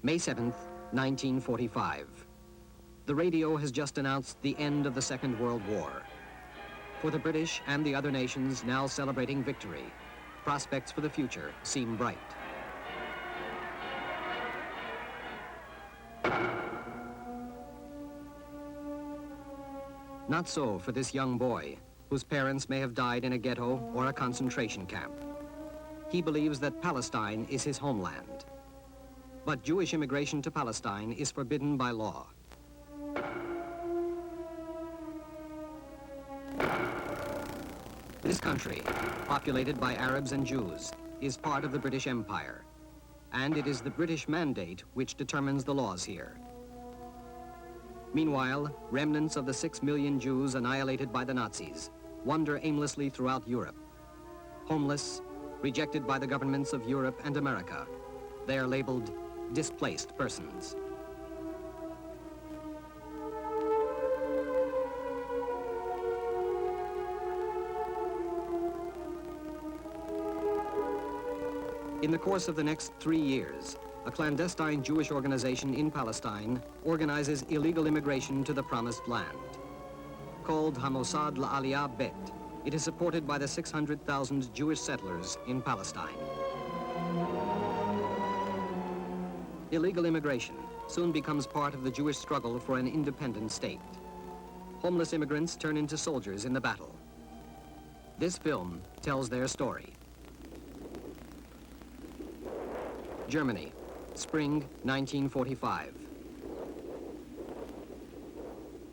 May 7th, 1945. The radio has just announced the end of the Second World War. For the British and the other nations now celebrating victory, prospects for the future seem bright. Not so for this young boy, whose parents may have died in a ghetto or a concentration camp. He believes that Palestine is his homeland. But Jewish immigration to Palestine is forbidden by law. This country, populated by Arabs and Jews, is part of the British Empire, and it is the British mandate which determines the laws here. Meanwhile, remnants of the 6 million Jews annihilated by the Nazis wander aimlessly throughout Europe. Homeless, rejected by the governments of Europe and America, they are labeled displaced persons. In the course of the next 3 years, a clandestine Jewish organization in Palestine organizes illegal immigration to the Promised Land. Called Hamossad La'aliyah Bet, it is supported by the 600,000 Jewish settlers in Palestine. Illegal immigration soon becomes part of the Jewish struggle for an independent state. Homeless immigrants turn into soldiers in the battle. This film tells their story. Germany, spring 1945.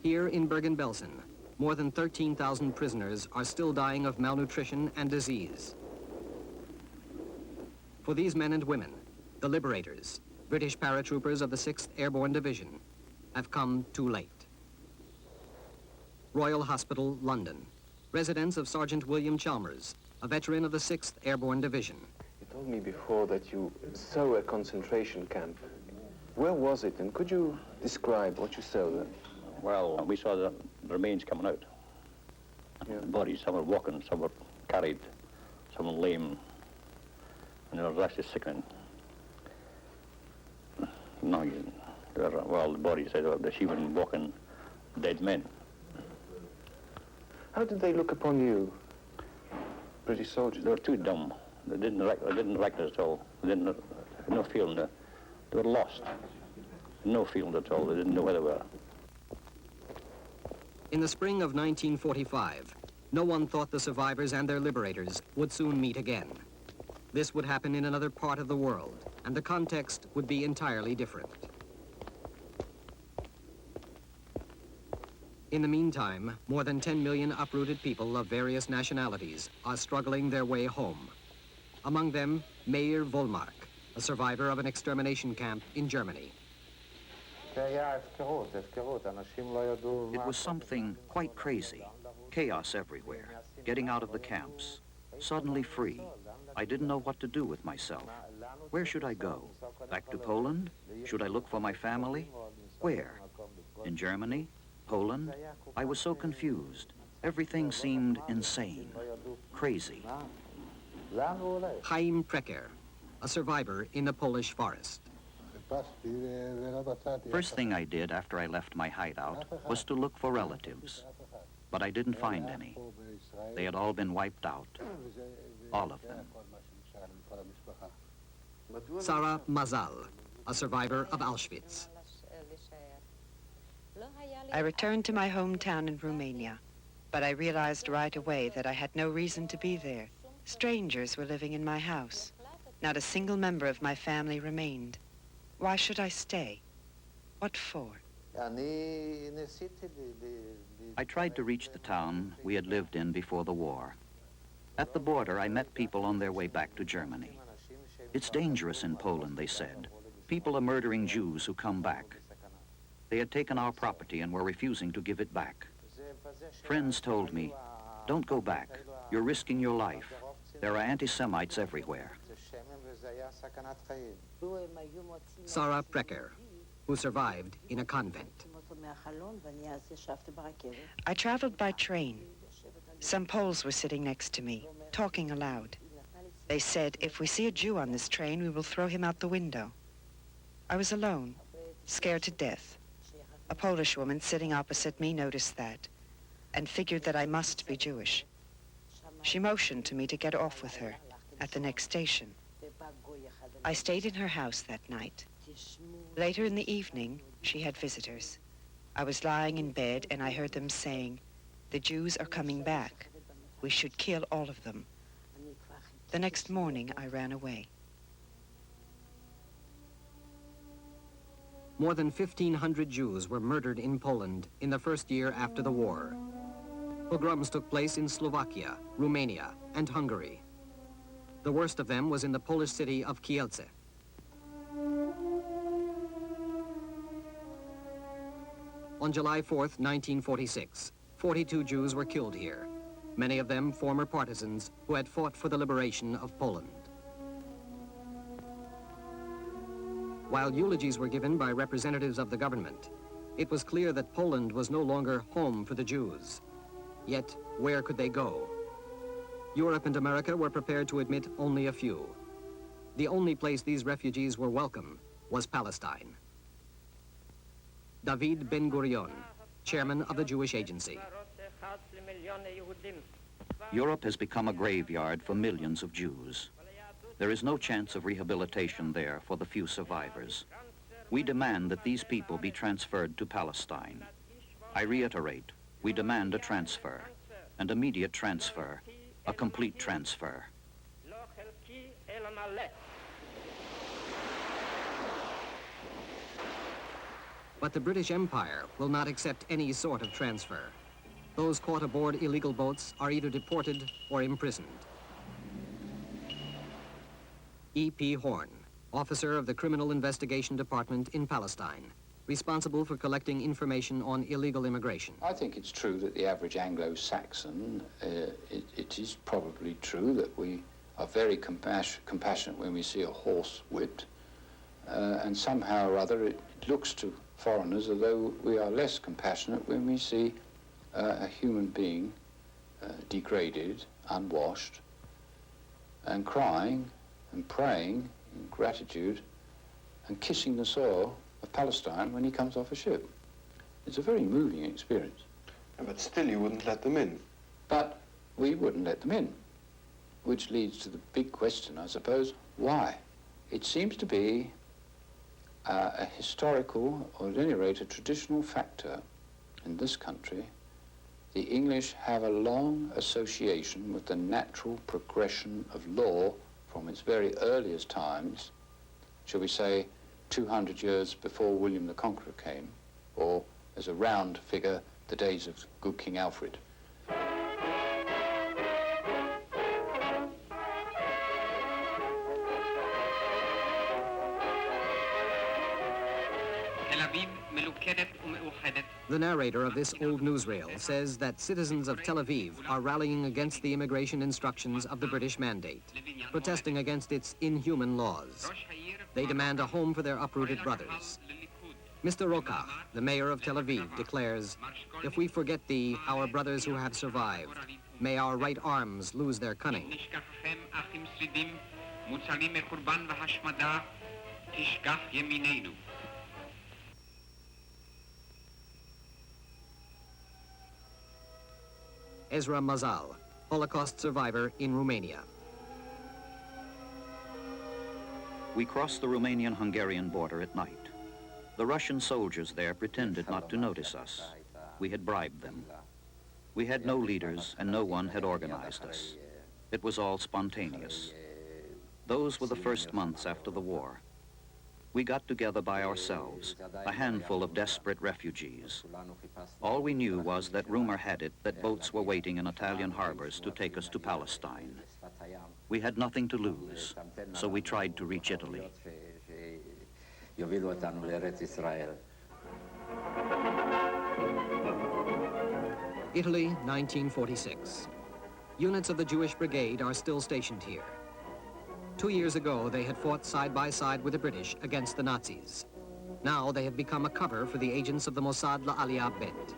Here in Bergen-Belsen, more than 13,000 prisoners are still dying of malnutrition and disease. For these men and women, the liberators, British paratroopers of the 6th Airborne Division, have come too late. Royal Hospital, London. Residence of Sergeant William Chalmers, a veteran of the 6th Airborne Division. You told me before that you saw a concentration camp. Where was it, and could you describe what you saw there? Well, we saw the remains coming out. Yeah. The bodies, some were walking, some were carried, some were lame, and it was actually sickening. No, well, the bodies, they're even walking dead men. How did they look upon you, British soldiers? They were too dumb. They didn't recognize at all. They didn't have no feeling. They were lost. No feeling at all. They didn't know where they were. In the spring of 1945, no one thought the survivors and their liberators would soon meet again. This would happen in another part of the world, and the context would be entirely different. In the meantime, more than 10 million uprooted people of various nationalities are struggling their way home. Among them, Meir Volmark, a survivor of an extermination camp in Germany. It was something quite crazy. Chaos everywhere. Getting out of the camps. Suddenly free. I didn't know what to do with myself. Where should I go? Back to Poland? Should I look for my family? Where? In Germany? Poland? I was so confused. Everything seemed insane. Crazy. Chaim Preker, a survivor in the Polish forest. First thing I did after I left my hideout was to look for relatives, but I didn't find any. They had all been wiped out, all of them. Sarah Mazal, a survivor of Auschwitz. I returned to my hometown in Romania, but I realized right away that I had no reason to be there. Strangers were living in my house. Not a single member of my family remained. Why should I stay? What for? I tried to reach the town we had lived in before the war. At the border, I met people on their way back to Germany. It's dangerous in Poland, they said. People are murdering Jews who come back. They had taken our property and were refusing to give it back. Friends told me, don't go back. You're risking your life. There are anti-Semites everywhere. Sarah Preker, who survived in a convent. I traveled by train. Some Poles were sitting next to me, talking aloud. They said, if we see a Jew on this train, we will throw him out the window. I was alone, scared to death. A Polish woman sitting opposite me noticed that and figured that I must be Jewish. She motioned to me to get off with her at the next station. I stayed in her house that night. Later in the evening, she had visitors. I was lying in bed and I heard them saying, "The Jews are coming back. We should kill all of them." The next morning, I ran away. More than 1,500 Jews were murdered in Poland in the first year after the war. Pogroms took place in Slovakia, Romania, and Hungary. The worst of them was in the Polish city of Kielce. On July 4th, 1946, 42 Jews were killed here, many of them former partisans who had fought for the liberation of Poland. While eulogies were given by representatives of the government, it was clear that Poland was no longer home for the Jews. Yet, where could they go? Europe and America were prepared to admit only a few. The only place these refugees were welcome was Palestine. David Ben-Gurion, chairman of the Jewish Agency. Europe has become a graveyard for millions of Jews. There is no chance of rehabilitation there for the few survivors. We demand that these people be transferred to Palestine. I reiterate, we demand a transfer, an immediate transfer, a complete transfer. But the British Empire will not accept any sort of transfer. Those caught aboard illegal boats are either deported or imprisoned. E.P. Horn, officer of the Criminal Investigation Department in Palestine, responsible for collecting information on illegal immigration. I think it's true that the average Anglo-Saxon, it is probably true that we are very compassionate when we see a horse whipped, and somehow or other it looks to foreigners as though we are less compassionate when we see a human being degraded, unwashed, and crying and praying in gratitude and kissing the soil of Palestine when he comes off a ship. It's a very moving experience. But still you wouldn't let them in. But we wouldn't let them in, which leads to the big question, I suppose, why? It seems to be a historical, or at any rate a traditional factor in this country. The English have a long association with the natural progression of law from its very earliest times, shall we say 200 years before William the Conqueror came, or as a round figure, the days of good King Alfred. The narrator of this old newsreel says that citizens of Tel Aviv are rallying against the immigration instructions of the British mandate, protesting against its inhuman laws. They demand a home for their uprooted brothers. Mr. Rokach, the mayor of Tel Aviv, declares, "If we forget thee, our brothers who have survived, may our right arms lose their cunning." Ezra Mazal, Holocaust survivor in Romania. We crossed the Romanian-Hungarian border at night. The Russian soldiers there pretended not to notice us. We had bribed them. We had no leaders and no one had organized us. It was all spontaneous. Those were the first months after the war. We got together by ourselves, a handful of desperate refugees. All we knew was that rumor had it that boats were waiting in Italian harbors to take us to Palestine. We had nothing to lose, so we tried to reach Italy. Italy, 1946. Units of the Jewish Brigade are still stationed here. 2 years ago, they had fought side by side with the British against the Nazis. Now they have become a cover for the agents of the Mossad La'aliyah Bet.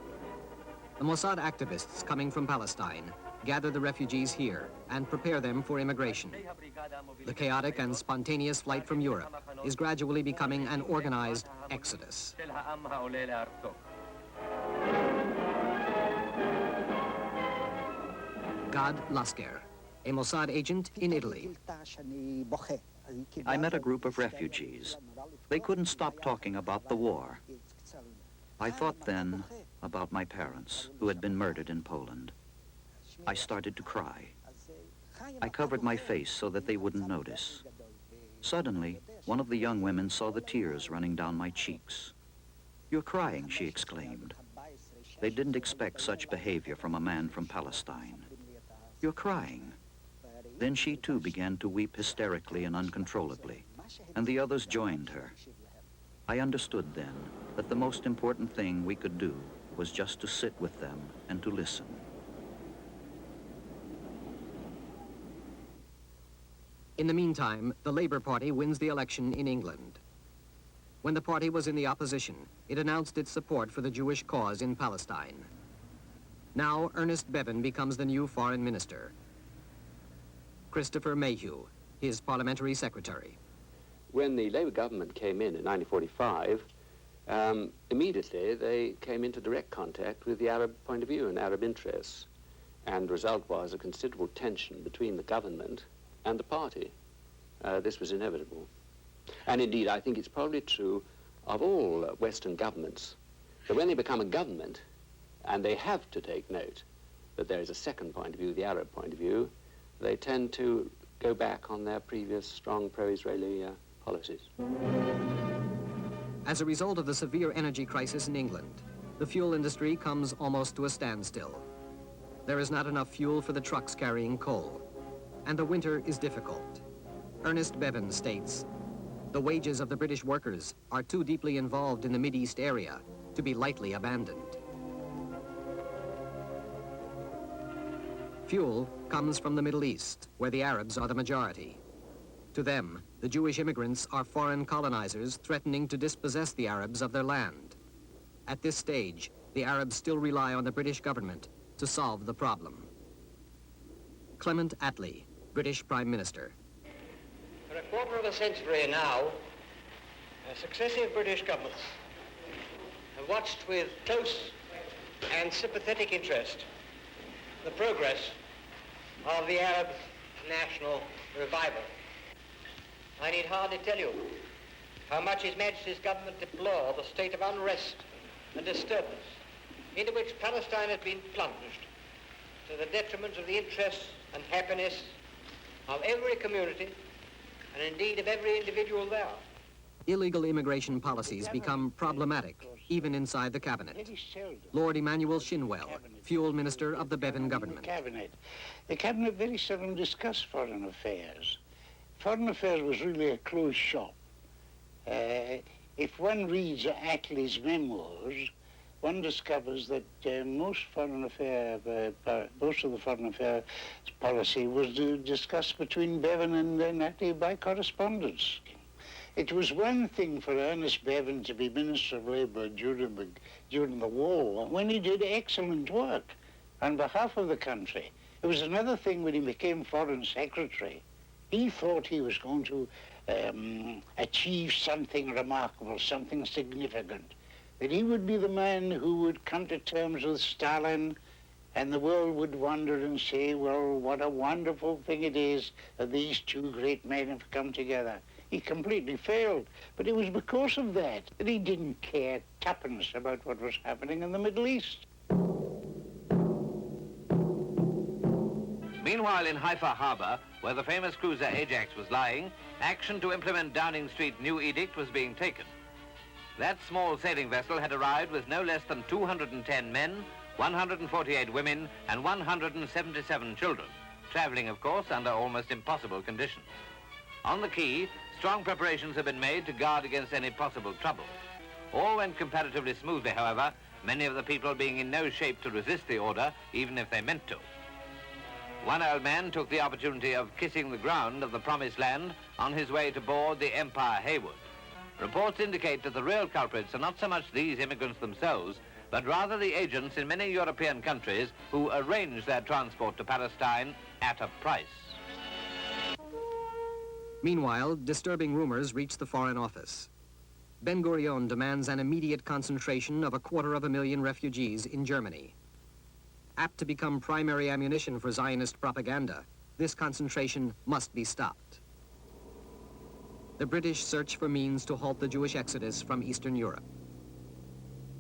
The Mossad activists coming from Palestine gather the refugees here and prepare them for immigration. The chaotic and spontaneous flight from Europe is gradually becoming an organized exodus. Gad Lasker, a Mossad agent in Italy. I met a group of refugees. They couldn't stop talking about the war. I thought then about my parents, who had been murdered in Poland. I started to cry. I covered my face so that they wouldn't notice. Suddenly, one of the young women saw the tears running down my cheeks. "You're crying," she exclaimed. They didn't expect such behavior from a man from Palestine. "You're crying." Then she too began to weep hysterically and uncontrollably, and the others joined her. I understood then that the most important thing we could do was just to sit with them and to listen. In the meantime, the Labour Party wins the election in England. When the party was in the opposition, it announced its support for the Jewish cause in Palestine. Now, Ernest Bevin becomes the new foreign minister. Christopher Mayhew, his parliamentary secretary. When the Labour government came in 1945, immediately they came into direct contact with the Arab point of view and Arab interests. And the result was a considerable tension between the government and the party. This was inevitable. And indeed, I think it's probably true of all Western governments that when they become a government, and they have to take note that there is a second point of view, the Arab point of view, they tend to go back on their previous strong pro-Israeli policies. As a result of the severe energy crisis in England, the fuel industry comes almost to a standstill. There is not enough fuel for the trucks carrying coal, and the winter is difficult. Ernest Bevin states, "The wages of the British workers are too deeply involved in the Mideast area to be lightly abandoned." Fuel comes from the Middle East, where the Arabs are the majority. To them, the Jewish immigrants are foreign colonizers threatening to dispossess the Arabs of their land. At this stage, the Arabs still rely on the British government to solve the problem. Clement Attlee, British Prime Minister. For a quarter of a century now, successive British governments have watched with close and sympathetic interest the progress of the Arab national revival. I need hardly tell you how much His Majesty's government deplore the state of unrest and disturbance into which Palestine has been plunged to the detriment of the interests and happiness of every community and indeed of every individual there. Illegal immigration policies become problematic, even inside the cabinet. Lord Emmanuel Shinwell, fuel minister of the Bevin government. The cabinet very seldom discussed foreign affairs. Foreign affairs was really a closed shop. If one reads Attlee's memoirs, one discovers that most of the foreign affairs policy was discussed between Bevin and Attlee by correspondence. It was one thing for Ernest Bevin to be Minister of Labour during the war, when he did excellent work on behalf of the country. It was another thing when he became Foreign Secretary. He thought he was going to achieve something remarkable, something significant, that he would be the man who would come to terms with Stalin, and the world would wonder and say, well, what a wonderful thing it is that these two great men have come together. He completely failed, but it was because of that he didn't care tuppence about what was happening in the Middle East. Meanwhile, in Haifa Harbor, where the famous cruiser Ajax was lying, action to implement Downing Street's new edict was being taken. That small sailing vessel had arrived with no less than 210 men, 148 women, and 177 children, traveling, of course, under almost impossible conditions. On the quay, strong preparations have been made to guard against any possible trouble. All went comparatively smoothly, however, many of the people being in no shape to resist the order, even if they meant to. One old man took the opportunity of kissing the ground of the promised land on his way to board the Empire Haywood. Reports indicate that the real culprits are not so much these immigrants themselves, but rather the agents in many European countries who arrange their transport to Palestine at a price. Meanwhile, disturbing rumors reach the Foreign Office. Ben-Gurion demands an immediate concentration of 250,000 refugees in Germany. Apt to become primary ammunition for Zionist propaganda, this concentration must be stopped. The British search for means to halt the Jewish exodus from Eastern Europe.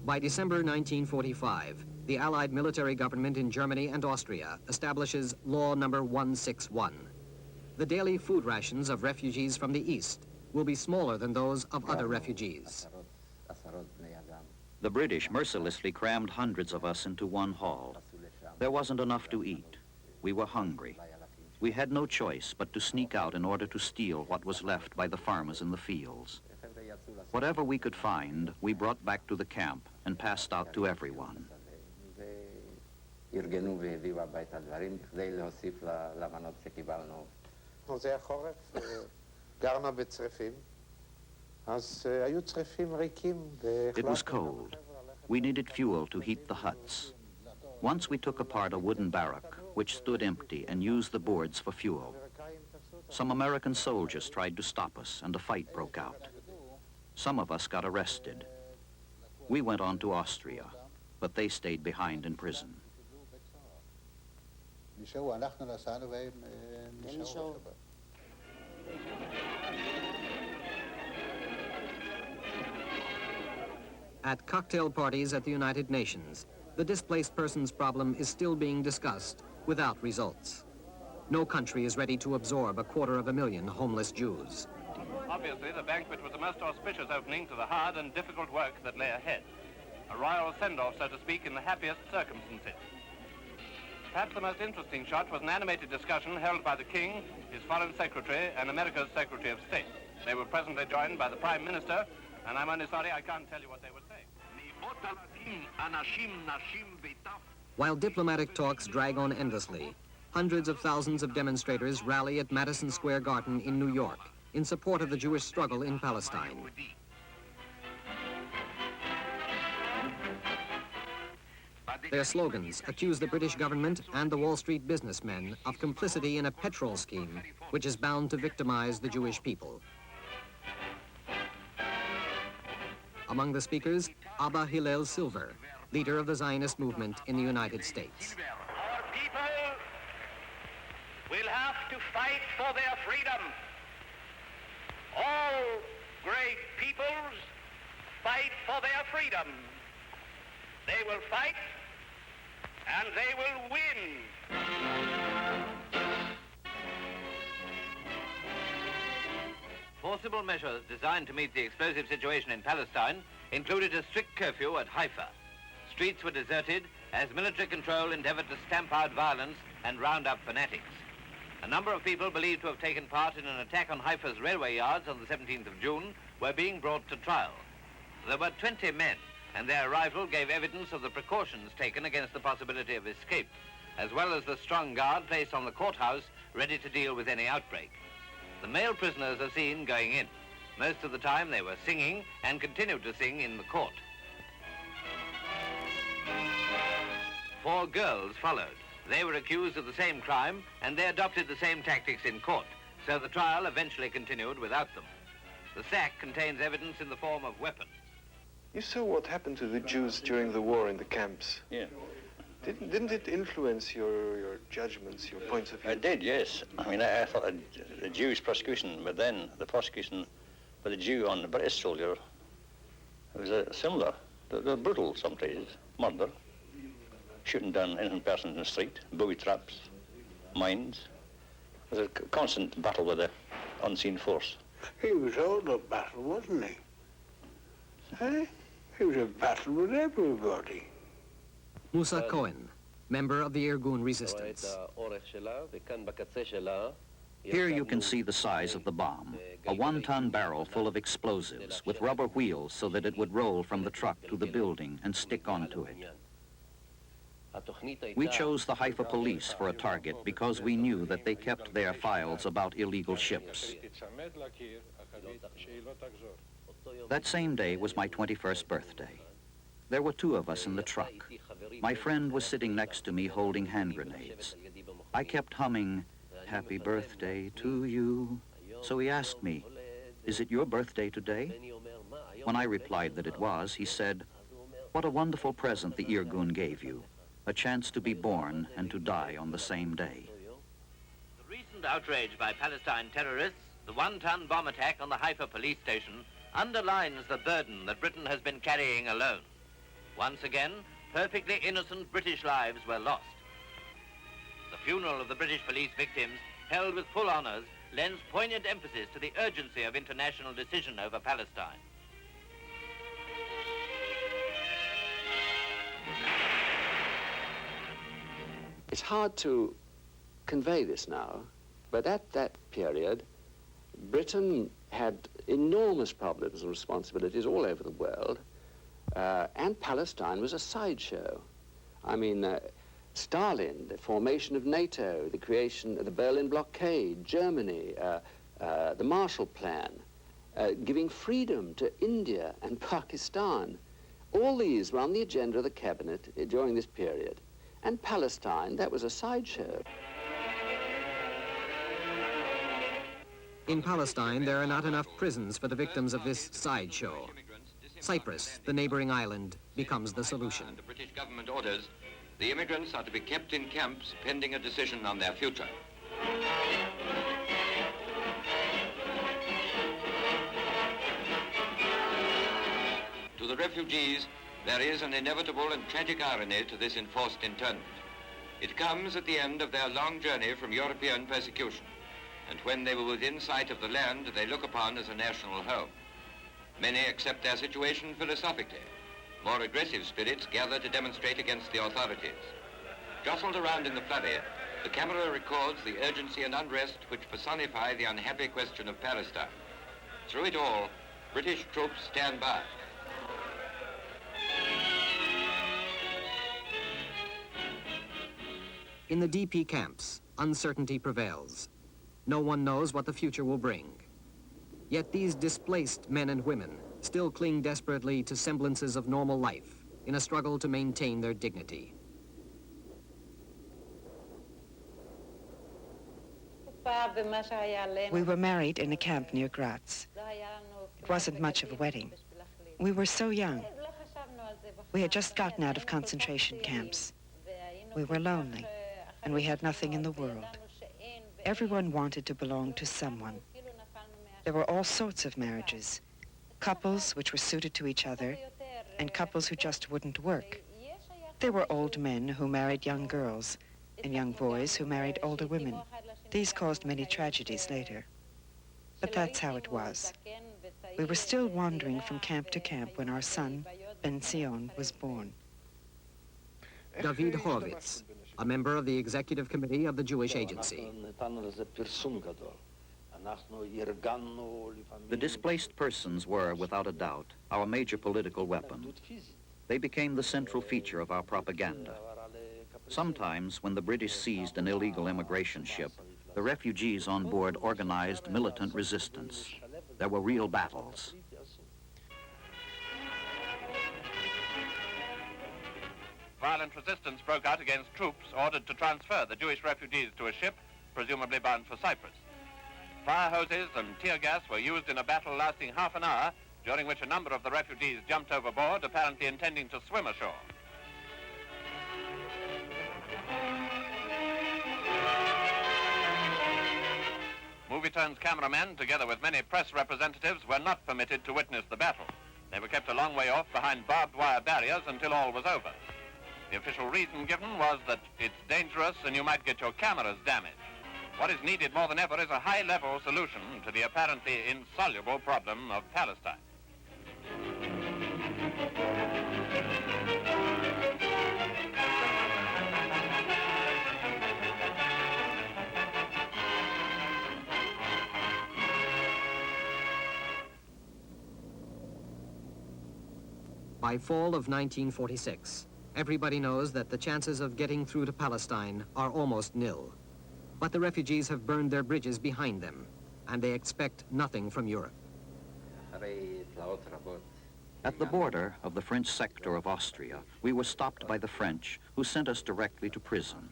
By December 1945, the Allied military government in Germany and Austria establishes Law Number 161. The daily food rations of refugees from the East will be smaller than those of other refugees. The British mercilessly crammed hundreds of us into one hall. There wasn't enough to eat. We were hungry. We had no choice but to sneak out in order to steal what was left by the farmers in the fields. Whatever we could find, we brought back to the camp and passed out to everyone. It was cold. We needed fuel to heat the huts. Once we took apart a wooden barrack, which stood empty, and used the boards for fuel. Some American soldiers tried to stop us, and a fight broke out. Some of us got arrested. We went on to Austria, but they stayed behind in prison. At cocktail parties at the United Nations, the displaced persons problem is still being discussed without results. No country is ready to absorb 250,000 homeless Jews. Obviously, the banquet was a most auspicious opening to the hard and difficult work that lay ahead. A royal send-off, so to speak, in the happiest circumstances. Perhaps the most interesting shot was an animated discussion held by the King, his Foreign Secretary, and America's Secretary of State. They were presently joined by the Prime Minister, and I'm only sorry I can't tell you what they were saying. While diplomatic talks drag on endlessly, hundreds of thousands of demonstrators rally at Madison Square Garden in New York in support of the Jewish struggle in Palestine. Their slogans accuse the British government and the Wall Street businessmen of complicity in a petrol scheme which is bound to victimize the Jewish people. Among the speakers, Abba Hillel Silver, leader of the Zionist movement in the United States. Our people will have to fight for their freedom. All great peoples fight for their freedom. They will fight and they will win. Forcible measures designed to meet the explosive situation in Palestine included a strict curfew at Haifa. Streets were deserted as military control endeavored to stamp out violence and round up fanatics. A number of people believed to have taken part in an attack on Haifa's railway yards on the 17th of June were being brought to trial. There were 20 men, and their arrival gave evidence of the precautions taken against the possibility of escape, as well as the strong guard placed on the courthouse ready to deal with any outbreak. The male prisoners are seen going in. Most of the time they were singing and continued to sing in the court. 4 girls followed. They were accused of the same crime and they adopted the same tactics in court, so the trial eventually continued without them. The sack contains evidence in the form of weapons. You saw what happened to the Jews during the war in the camps. Yeah. Didn't it influence your judgments, your points of view? It did, yes. I mean, I thought the Jewish prosecution, but then the prosecution for the Jew on the British soldier, it was similar. They were brutal sometimes. Murder, shooting down innocent persons in the street, booby traps, mines. It was a constant battle with the unseen force. He was all a battle, wasn't he? Eh? He was a battle with everybody. Musa Cohen, member of the Irgun resistance. Here you can see the size of the bomb, a 1-ton barrel full of explosives with rubber wheels so that it would roll from the truck to the building and stick onto it. We chose the Haifa police for a target because we knew that they kept their files about illegal ships. That same day was my 21st birthday. There were two of us in the truck. My friend was sitting next to me holding hand grenades. I kept humming, "Happy birthday to you." So he asked me, "Is it your birthday today?" When I replied that it was, he said, "What a wonderful present the Irgun gave you, a chance to be born and to die on the same day." The recent outrage by Palestine terrorists, the one-ton bomb attack on the Haifa police station, underlines the burden that Britain has been carrying alone. Once again, perfectly innocent British lives were lost. The funeral of the British police victims, held with full honours, lends poignant emphasis to the urgency of international decision over Palestine. It's hard to convey this now, but at that period, Britain had enormous problems and responsibilities all over the world, and Palestine was a sideshow. I mean, Stalin, the formation of NATO, the creation of the Berlin blockade, Germany, the Marshall Plan, giving freedom to India and Pakistan. All these were on the agenda of the cabinet during this period. And Palestine, that was a sideshow. In Palestine, there are not enough prisons for the victims of this sideshow. Cyprus, the neighboring island, becomes the solution. The British government orders the immigrants are to be kept in camps pending a decision on their future. To the refugees, there is an inevitable and tragic irony to this enforced internment. It comes at the end of their long journey from European persecution, and when they were within sight of the land they look upon as a national home. Many accept their situation philosophically. More aggressive spirits gather to demonstrate against the authorities. Jostled around in the flurry, the camera records the urgency and unrest which personify the unhappy question of Palestine. Through it all, British troops stand by. In the DP camps, uncertainty prevails. No one knows what the future will bring. Yet these displaced men and women still cling desperately to semblances of normal life in a struggle to maintain their dignity. We were married in a camp near Graz. It wasn't much of a wedding. We were so young. We had just gotten out of concentration camps. We were lonely, and we had nothing in the world. Everyone wanted to belong to someone. There were all sorts of marriages, couples which were suited to each other, and couples who just wouldn't work. There were old men who married young girls, and young boys who married older women. These caused many tragedies later. But that's how it was. We were still wandering from camp to camp when our son, Ben Sion, was born. David Horowitz, a member of the executive committee of the Jewish Agency. The displaced persons were, without a doubt, our major political weapon. They became the central feature of our propaganda. Sometimes, when the British seized an illegal immigration ship, the refugees on board organized militant resistance. There were real battles. Violent resistance broke out against troops ordered to transfer the Jewish refugees to a ship, presumably bound for Cyprus. Fire hoses and tear gas were used in a battle lasting half an hour, during which a number of the refugees jumped overboard, apparently intending to swim ashore. Movie Turn's cameramen, together with many press representatives, were not permitted to witness the battle. They were kept a long way off behind barbed wire barriers until all was over. The official reason given was that it's dangerous and you might get your cameras damaged. What is needed more than ever is a high-level solution to the apparently insoluble problem of Palestine. By fall of 1946, everybody knows that the chances of getting through to Palestine are almost nil. But the refugees have burned their bridges behind them, and they expect nothing from Europe. At the border of the French sector of Austria, we were stopped by the French, who sent us directly to prison.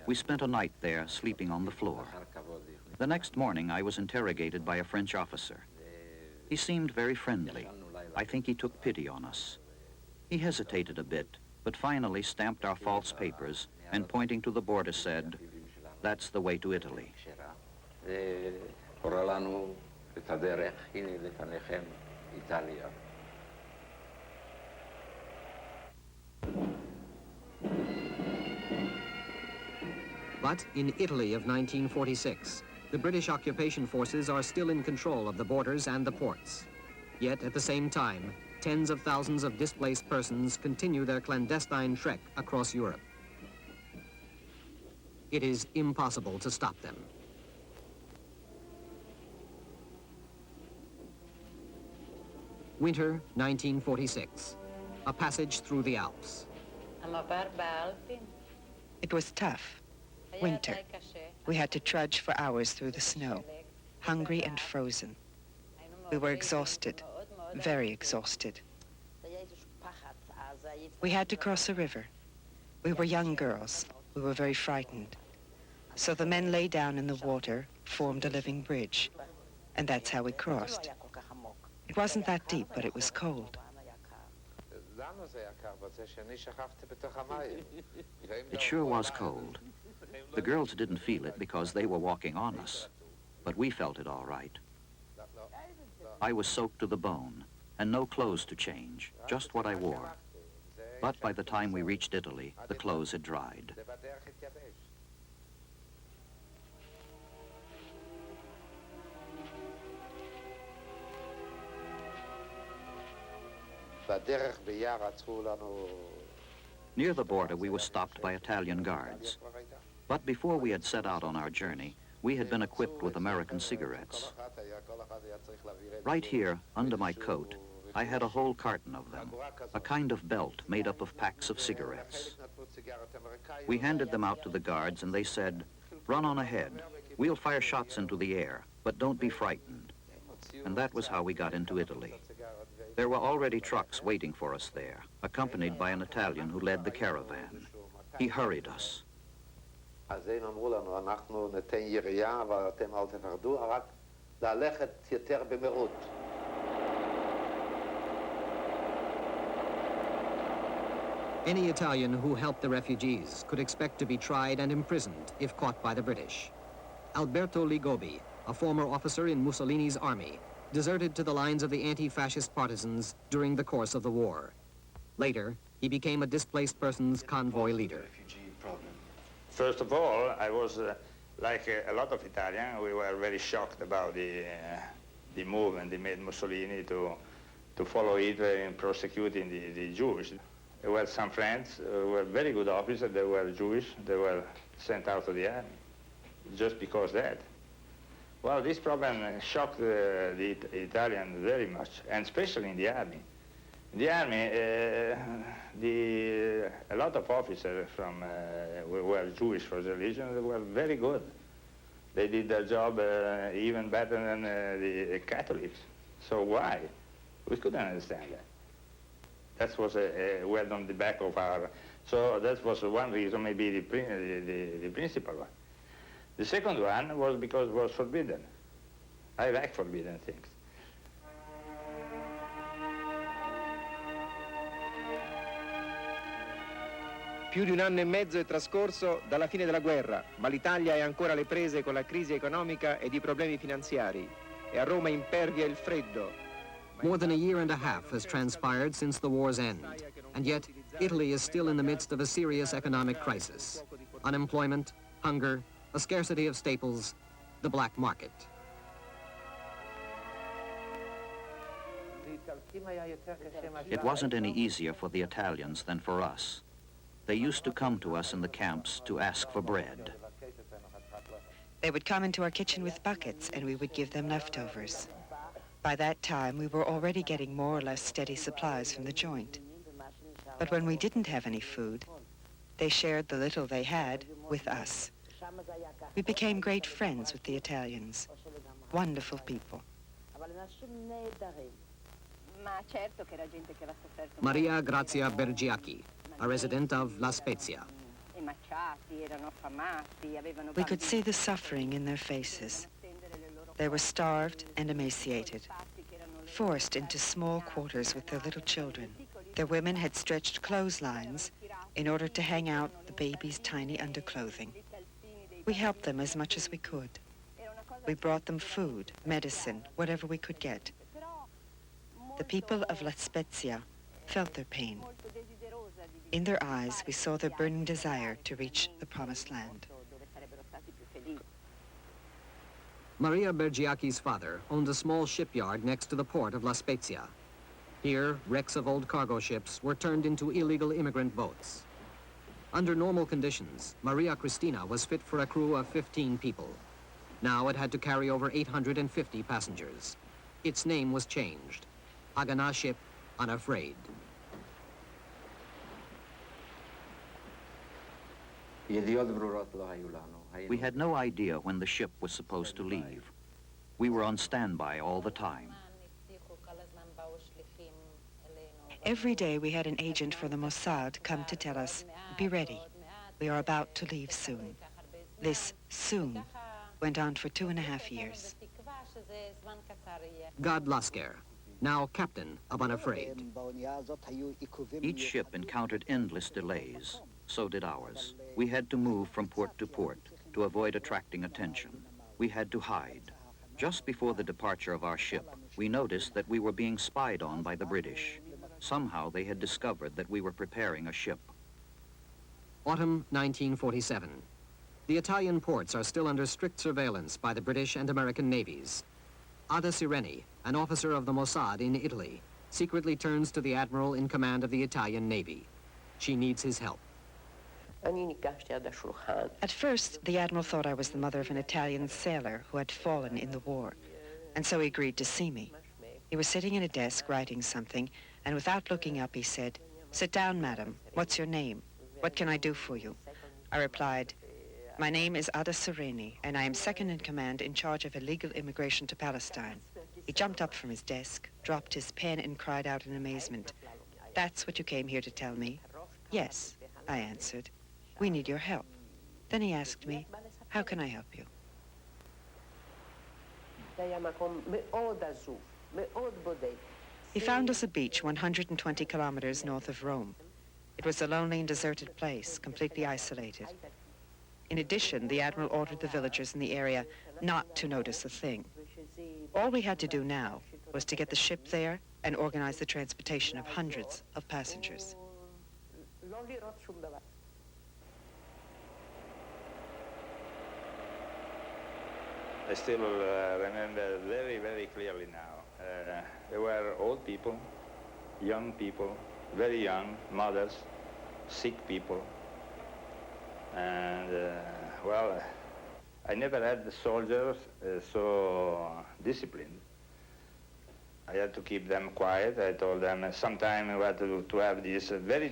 We spent a night there, sleeping on the floor. The next morning, I was interrogated by a French officer. He seemed very friendly. I think he took pity on us. He hesitated a bit, but finally stamped our false papers and, pointing to the border, said, "That's the way to Italy." But in Italy of 1946, the British occupation forces are still in control of the borders and the ports. Yet at the same time, tens of thousands of displaced persons continue their clandestine trek across Europe. It is impossible to stop them. Winter 1946, a passage through the Alps. It was tough. Winter. We had to trudge for hours through the snow, hungry and frozen. We were exhausted, very exhausted. We had to cross a river. We were young girls. We were very frightened. So the men lay down in the water, formed a living bridge, and that's how we crossed. It wasn't that deep, but it was cold. It sure was cold. The girls didn't feel it because they were walking on us, but we felt it all right. I was soaked to the bone, and no clothes to change, just what I wore. But by the time we reached Italy, the clothes had dried. Near the border, we were stopped by Italian guards. But before we had set out on our journey, we had been equipped with American cigarettes. Right here, under my coat, I had a whole carton of them, a kind of belt made up of packs of cigarettes. We handed them out to the guards, and they said, "Run on ahead. We'll fire shots into the air, but don't be frightened." And that was how we got into Italy. There were already trucks waiting for us there, accompanied by an Italian who led the caravan. He hurried us. אז הם אמרו לנו, אנחנו ניתן ירייה, אבל אתם אל תפחדו, רק ללכת יותר במהירות. Any Italian who helped the refugees could expect to be tried and imprisoned if caught by the British. Alberto Ligobi, a former officer in Mussolini's army, deserted to the lines of the anti-fascist partisans during the course of the war. Later, he became a displaced persons convoy leader. First of all, I was, like a lot of Italians, we were very shocked about the movement they made Mussolini to follow Hitler in prosecuting the Jews. There were some friends who were very good officers, they were Jewish, they were sent out of the army, just because that. Well, this problem shocked the Italians very much, and especially in the army. In the army, a lot of officers from were Jewish for religion. They were very good. They did their job even better than the Catholics. So why? We couldn't understand that. That was a word on the back of our. So that was one reason, maybe the principal one. The second one was because it was forbidden. I like forbidden things. Più di un anno e mezzo è trascorso dalla fine della guerra, ma l'Italia è ancora alle prese con la crisi economica ed i problemi finanziari. E a Roma impervia il freddo. More than a year and a half has transpired since the war's end, and yet Italy is still in the midst of a serious economic crisis. Unemployment, hunger, a scarcity of staples, the black market. It wasn't any easier for the Italians than for us. They used to come to us in the camps to ask for bread. They would come into our kitchen with buckets, and we would give them leftovers. By that time, we were already getting more or less steady supplies from the joint. But when we didn't have any food, they shared the little they had with us. We became great friends with the Italians, wonderful people. Maria Grazia Bergiacchi, a resident of La Spezia. We could see the suffering in their faces. They were starved and emaciated, forced into small quarters with their little children. Their women had stretched clotheslines in order to hang out the baby's tiny underclothing. We helped them as much as we could. We brought them food, medicine, whatever we could get. The people of La Spezia felt their pain. In their eyes, we saw their burning desire to reach the promised land. Maria Bergiacchi's father owned a small shipyard next to the port of La Spezia. Here, wrecks of old cargo ships were turned into illegal immigrant boats. Under normal conditions, Maria Cristina was fit for a crew of 15 people. Now it had to carry over 850 passengers. Its name was changed. Haganah Ship Unafraid. We had no idea when the ship was supposed to leave. We were on standby all the time. Every day we had an agent for the Mossad come to tell us, be ready. We are about to leave soon. This soon went on for 2.5 years. Gad Lasker, now captain of Unafraid. Each ship encountered endless delays. So did ours. We had to move from port to port to avoid attracting attention. We had to hide. Just before the departure of our ship, we noticed that we were being spied on by the British. Somehow they had discovered that we were preparing a ship. Autumn 1947. The Italian ports are still under strict surveillance by the British and American navies. Ada Sireni, an officer of the Mossad in Italy, secretly turns to the admiral in command of the Italian Navy. She needs his help. At first, the admiral thought I was the mother of an Italian sailor who had fallen in the war, and so he agreed to see me. He was sitting at a desk writing something, and without looking up, he said, "Sit down, madam. What's your name? What can I do for you?" I replied, "My name is Ada Sireni, and I am second in command in charge of illegal immigration to Palestine." He jumped up from his desk, dropped his pen, and cried out in amazement, "That's what you came here to tell me?" "Yes," I answered. "We need your help." Then he asked me, "How can I help you?" He found us a beach 120 kilometers north of Rome. It was a lonely and deserted place, completely isolated. In addition, the admiral ordered the villagers in the area not to notice a thing. All we had to do now was to get the ship there and organize the transportation of hundreds of passengers. I still remember very, very clearly now. There were old people, young people, very young, mothers, sick people. And, well, I never had the soldiers so disciplined. I had to keep them quiet. I told them sometime we had to have this very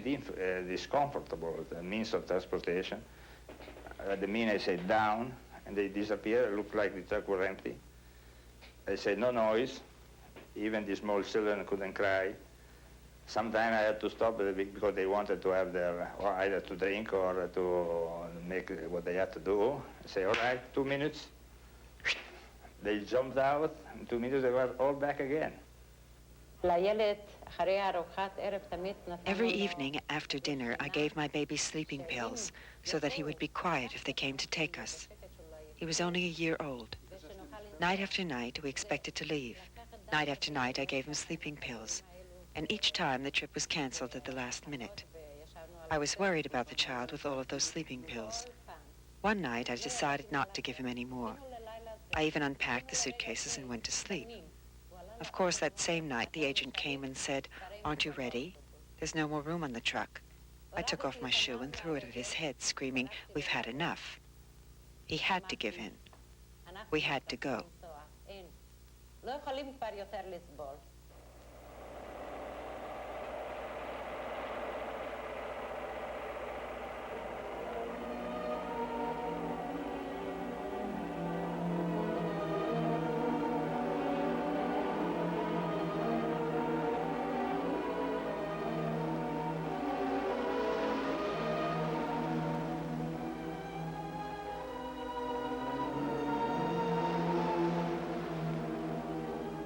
discomfortable means of transportation. At the minute I said down, and they disappeared. It looked like the truck was empty. I said no noise. Even the small children couldn't cry. Sometimes I had to stop because they wanted to have their, or either to drink or to make what they had to do. I say, all right, 2 minutes. They jumped out. In 2 minutes, they were all back again. Every evening after dinner, I gave my baby sleeping pills so that he would be quiet if they came to take us. He was only a year old. Night after night, we expected to leave. Night after night, I gave him sleeping pills. And each time, the trip was canceled at the last minute. I was worried about the child with all of those sleeping pills. One night, I decided not to give him any more. I even unpacked the suitcases and went to sleep. Of course, that same night, the agent came and said, "Aren't you ready? There's no more room on the truck." I took off my shoe and threw it at his head, screaming, "We've had enough." He had to give in. We had to go.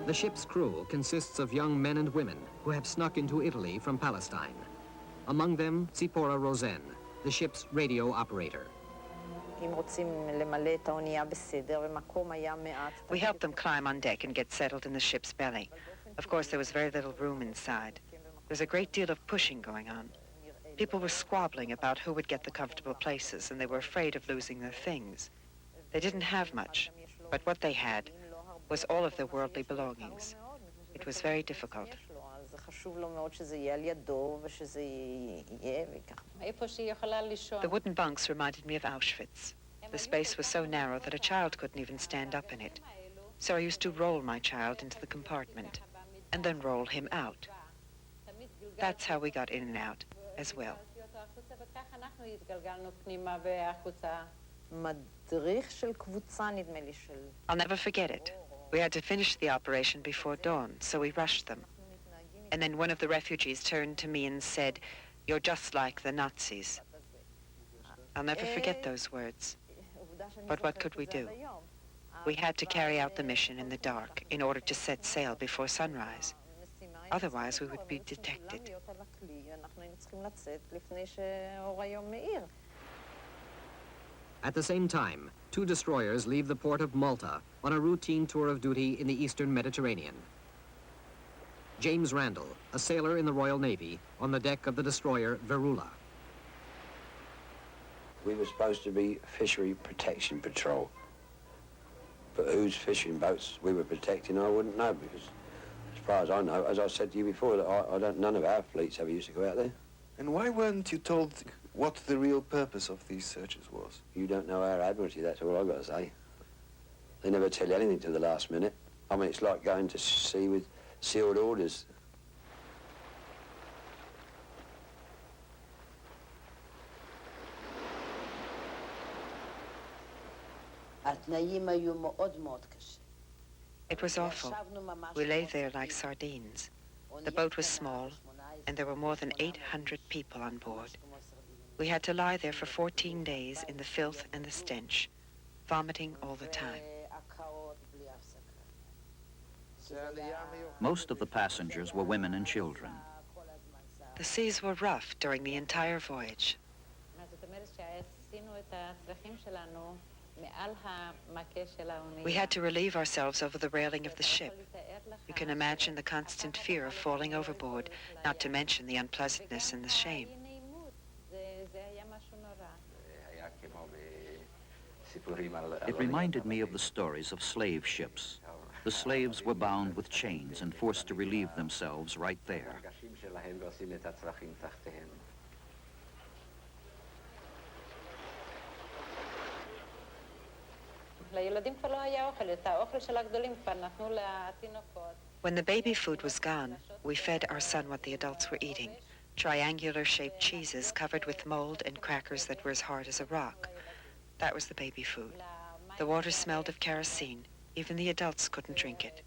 The ship's crew consists of young men and women who have snuck into Italy from Palestine. Among them, Tzipora Rosen, the ship's radio operator. We helped them climb on deck and get settled in the ship's belly. Of course, there was very little room inside. There was a great deal of pushing going on. People were squabbling about who would get the comfortable places, and they were afraid of losing their things. They didn't have much, but what they had was all of their worldly belongings. It was very difficult. The wooden bunks reminded me of Auschwitz. The space was so narrow that a child couldn't even stand up in it. So I used to roll my child into the compartment and then roll him out. That's how we got in and out as well. I'll never forget it. We had to finish the operation before dawn, so we rushed them. And then one of the refugees turned to me and said, "You're just like the Nazis." I'll never forget those words. But what could we do? We had to carry out the mission in the dark in order to set sail before sunrise. Otherwise, we would be detected. At the same time, 2 destroyers leave the port of Malta on a routine tour of duty in the eastern Mediterranean. James Randall, a sailor in the Royal Navy, on the deck of the destroyer Verula. We were supposed to be fishery protection patrol. But whose fishing boats we were protecting, I wouldn't know, because as far as I know, as I said to you before, that none of our fleets ever used to go out there. And why weren't you told what the real purpose of these searches was? You don't know our Admiralty, that's all I've got to say. They never tell you anything to the last minute. I mean, it's like going to sea with sealed orders. It was awful. We lay there like sardines. The boat was small, and there were more than 800 people on board. We had to lie there for 14 days in the filth and the stench, vomiting all the time. Most of the passengers were women and children. The seas were rough during the entire voyage. We had to relieve ourselves over the railing of the ship. You can imagine the constant fear of falling overboard, not to mention the unpleasantness and the shame. It reminded me of the stories of slave ships. The slaves were bound with chains and forced to relieve themselves right there. When the baby food was gone, we fed our son what the adults were eating, triangular-shaped cheeses covered with mold and crackers that were as hard as a rock. That was the baby food. The water smelled of kerosene. Even the adults couldn't drink it.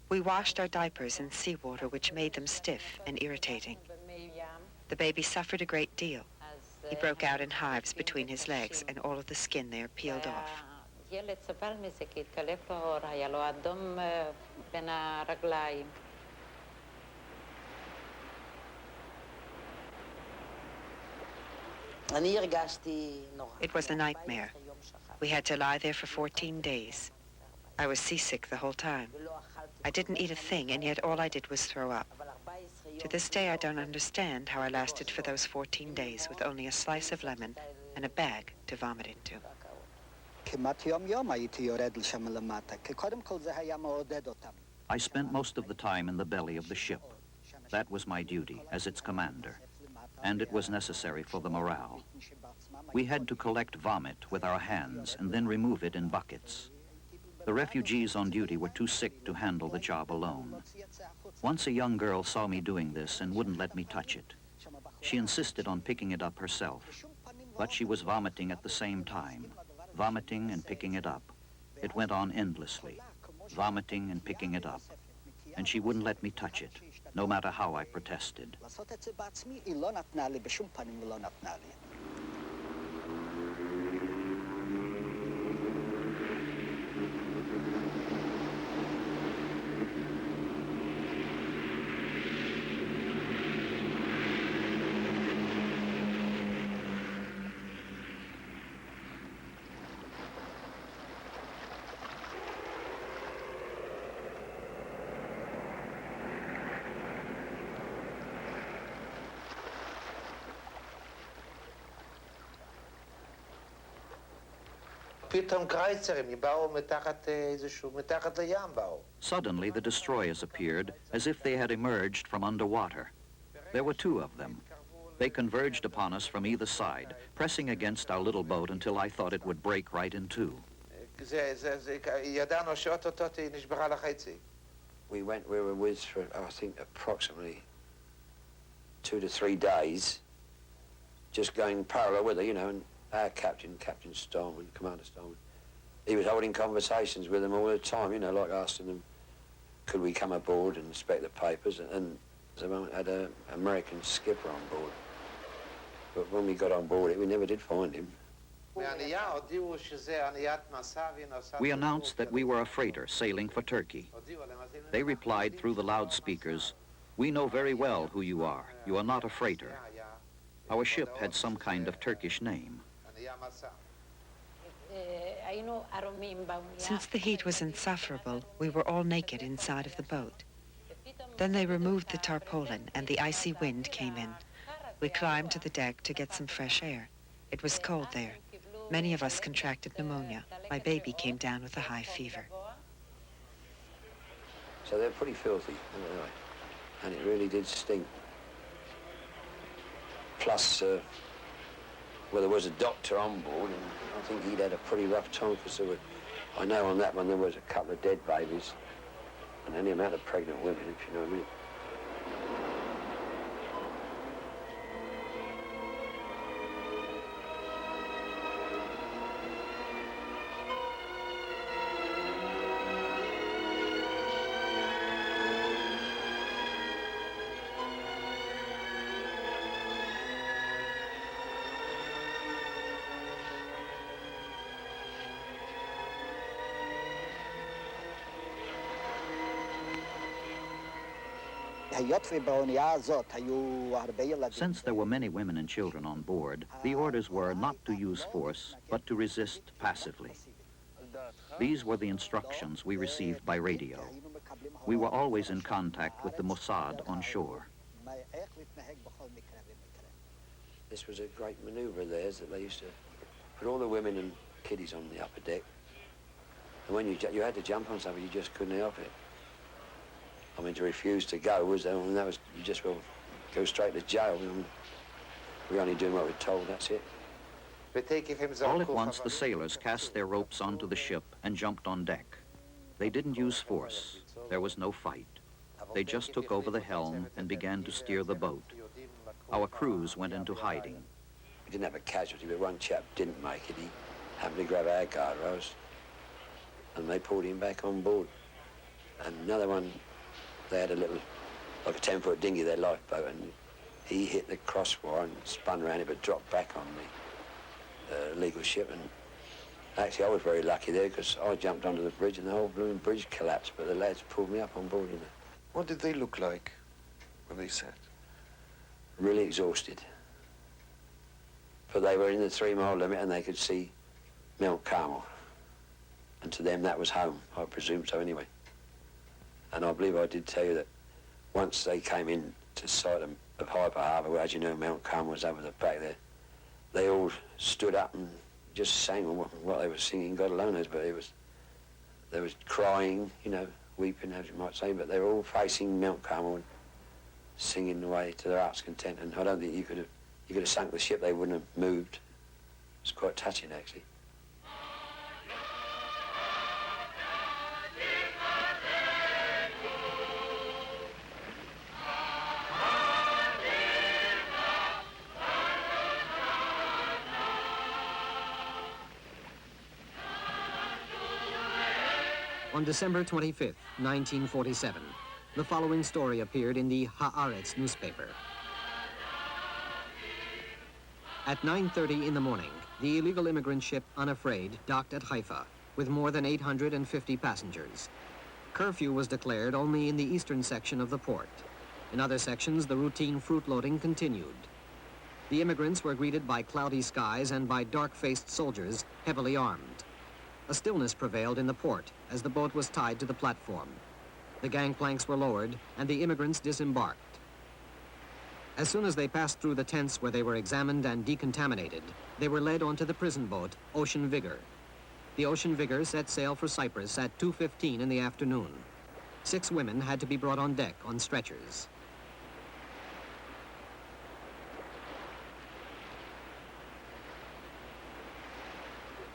We washed our diapers in seawater, which made them stiff and irritating. The baby suffered a great deal. He broke out in hives between his legs, and all of the skin there peeled off. It was a nightmare. We had to lie there for 14 days. I was seasick the whole time. I didn't eat a thing, and yet all I did was throw up. To this day, I don't understand how I lasted for those 14 days with only a slice of lemon and a bag to vomit into. I spent most of the time in the belly of the ship. That was my duty as its commander, and it was necessary for the morale. We had to collect vomit with our hands and then remove it in buckets. The refugees on duty were too sick to handle the job alone. Once a young girl saw me doing this and wouldn't let me touch it. She insisted on picking it up herself, but she was vomiting at the same time, vomiting and picking it up. It went on endlessly, vomiting and picking it up, and she wouldn't let me touch it, no matter how I protested. פתאום קרייצרים, באו מתחת לים באו. Suddenly, the destroyers appeared as if they had emerged from underwater. There were two of them. They converged upon us from either side, pressing against our little boat until I thought it would break right in two. ידענו שאוטוטו נשברה לחצי. We were with for, I think, approximately 2 to 3 days, just going parallel with her, you know, and our captain, Captain Stallman, Commander Stallman, he was holding conversations with them all the time, you know, like asking them, could we come aboard and inspect the papers, and they had an American skipper on board. But when we got on board, we never did find him. We announced that we were a freighter sailing for Turkey. They replied through the loudspeakers, "We know very well who you are. You are not a freighter." Our ship had some kind of Turkish name. Since the heat was insufferable, we were all naked inside of the boat. Then they removed the tarpaulin and the icy wind came in. We climbed to the deck to get some fresh air. It was cold there. Many of us contracted pneumonia. My baby came down with a high fever. So they're pretty filthy, and it really did stink. Plus, well, there was a doctor on board, and I think he'd had a pretty rough time, because I know on that one there was a couple of dead babies, and any amount of pregnant women, if you know what I mean. Since there were many women and children on board, the orders were not to use force, but to resist passively. These were the instructions we received by radio. We were always in contact with the Mossad on shore. This was a great maneuver of theirs, that they used to put all the women and kiddies on the upper deck. And when you had to jump on something, you just couldn't help it. I mean, to refuse to go was, I mean, that was, you just will go straight to jail. I mean, we're only doing what we're told, that's it. All at once, the sailors cast their ropes onto the ship and jumped on deck. They didn't use force. There was no fight. They just took over the helm and began to steer the boat. Our crews went into hiding. We didn't have a casualty, but one chap didn't make it. He happened to grab our guardrails, and they pulled him back on board. And another one, they had a little, like a 10-foot dinghy, their lifeboat, and he hit the crossbar and spun around it, but dropped back on the legal ship. And actually, I was very lucky there, because I jumped onto the bridge and the whole blooming bridge collapsed, but the lads pulled me up on board, you know. What did they look like when they sat? Really exhausted. But they were in the 3-mile limit and they could see Mount Carmel. And to them, that was home. I presume so anyway. And I believe I did tell you that once they came in to sight of Hyper Harbour, where, as you know, Mount Carmel was over the back there, they all stood up and just sang what they were singing, God alone knows, but there was crying, you know, weeping, as you might say, but they were all facing Mount Carmel and singing away to their heart's content. And I don't think you could have sunk the ship, they wouldn't have moved. It's quite touching, actually. On December 25th, 1947, the following story appeared in the Haaretz newspaper. At 9:30 in the morning, the illegal immigrant ship Unafraid docked at Haifa with more than 850 passengers. Curfew was declared only in the eastern section of the port. In other sections, the routine fruit loading continued. The immigrants were greeted by cloudy skies and by dark-faced soldiers heavily armed. A stillness prevailed in the port as the boat was tied to the platform. The gangplanks were lowered and the immigrants disembarked. As soon as they passed through the tents where they were examined and decontaminated, they were led onto the prison boat, Ocean Vigor. The Ocean Vigor set sail for Cyprus at 2:15 in the afternoon. 6 women had to be brought on deck on stretchers.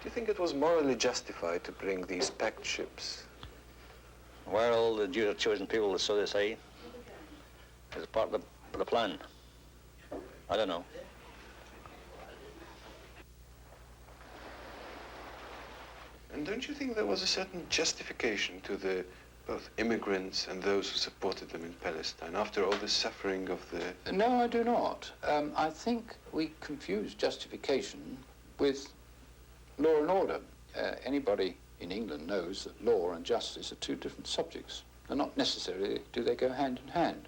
Do you think it was morally justified to bring these packed ships? Well, the Jews have chosen people, so they say, as part of the plan. I don't know. And don't you think there was a certain justification to the both immigrants and those who supported them in Palestine after all the suffering of the... No, I do not. I think we confuse justification with law and order. Anybody in England knows that law and justice are two different subjects, and not necessarily do they go hand in hand.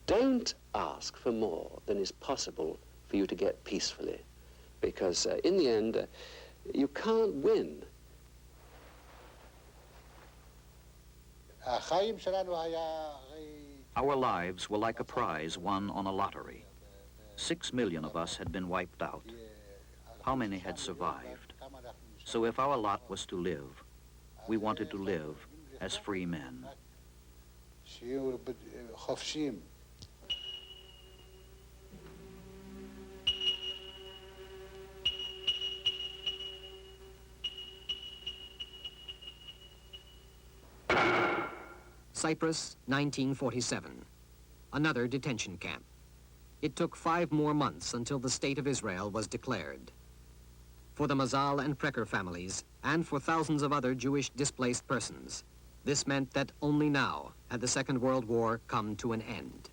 Don't ask for more than is possible for you to get peacefully, because in the end, you can't win. Our lives were like a prize won on a lottery. 6 million of us had been wiped out. How many had survived? So if our lot was to live, we wanted to live as free men. Cyprus, 1947. Another detention camp. It took 5 more months until the State of Israel was declared. For the Mazal and Precker families, and for thousands of other Jewish displaced persons, this meant that only now had the Second World War come to an end.